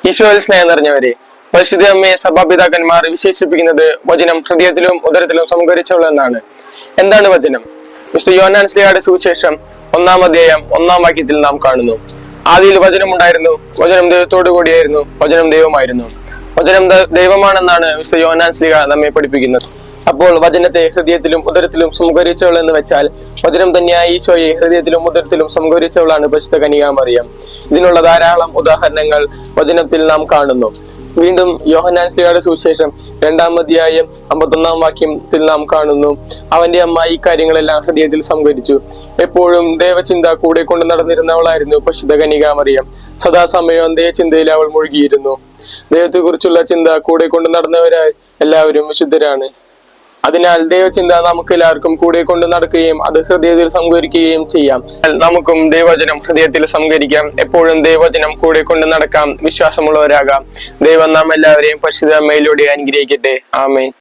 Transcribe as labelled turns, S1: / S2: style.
S1: ഈശോയിൽ സ്നേഹം നിറഞ്ഞവരെ, പരിശുദ്ധ അമ്മയെ സഭാപിതാക്കന്മാർ വിശേഷിപ്പിക്കുന്നത് വചനം ഹൃദയത്തിലും ഉദരത്തിലും സംഭരിച്ചുള്ളതെന്നാണ്. എന്താണ് വചനം? മിസ്റ്റർ യോഹന്നാൻ ശ്ലീഹായുടെ സുവിശേഷം 1-ാം അധ്യായം 1-ാം വാക്യത്തിൽ നാം കാണുന്നു, ആദിയിൽ വചനം ഉണ്ടായിരുന്നു, വചനം ദൈവത്തോടു കൂടിയായിരുന്നു, വചനം ദൈവമായിരുന്നു. വചനം ദൈവമാണെന്നാണ് മിസ്റ്റർ യോഹന്നാൻ ശ്ലീഹ നമ്മെ പഠിപ്പിക്കുന്നത്. അപ്പോൾ വചനത്തെ ഹൃദയത്തിലും ഉദരത്തിലും സംഭരിച്ചവൾ എന്ന് വെച്ചാൽ വചനം തന്നെയായി ഈശോയെ ഹൃദയത്തിലും ഉദരത്തിലും സംഭരിച്ചവളാണ് പരിശുദ്ധ കന്യകാമറിയം. ഇതിനുള്ള ധാരാളം ഉദാഹരണങ്ങൾ വചനത്തിൽ നാം കാണുന്നു. വീണ്ടും യോഹന്നാൻ ശ്ലീഹായുടെ സുവിശേഷം 2-ാം അധ്യായം 51-ാം വാക്യത്തിൽ നാം കാണുന്നു, അവന്റെ അമ്മ ഈ കാര്യങ്ങളെല്ലാം ഹൃദയത്തിൽ സംഭരിച്ചു. എപ്പോഴും ദൈവചിന്ത കൂടെ കൊണ്ട് നടന്നിരുന്നവളായിരുന്നു പരിശുദ്ധ കന്യകാമറിയം. സദാസമയവും ദൈവചിന്തയിൽ അവൾ മുഴുകിയിരുന്നു. ദൈവത്തെ കുറിച്ചുള്ള ചിന്ത കൂടെ കൊണ്ട് നടന്നവരായി എല്ലാവരും വിശുദ്ധരാണ്. അതിനാൽ ദൈവചിന്ത നമുക്ക് എല്ലാവർക്കും കൂടെ കൊണ്ട് നടക്കുകയും അത് ഹൃദയത്തിൽ സംഭരിക്കുകയും ചെയ്യാം. നമുക്കും ദൈവവചനം ഹൃദയത്തിൽ സംഭരിക്കാം. എപ്പോഴും ദൈവവചനം കൂടെ കൊണ്ട് നടക്കാം. വിശ്വാസമുള്ളവരാകാം. ദൈവം നാം എല്ലാവരെയും പരിശുദ്ധ അമ്മയിലൂടെ അനുഗ്രഹിക്കട്ടെ. ആമേൻ.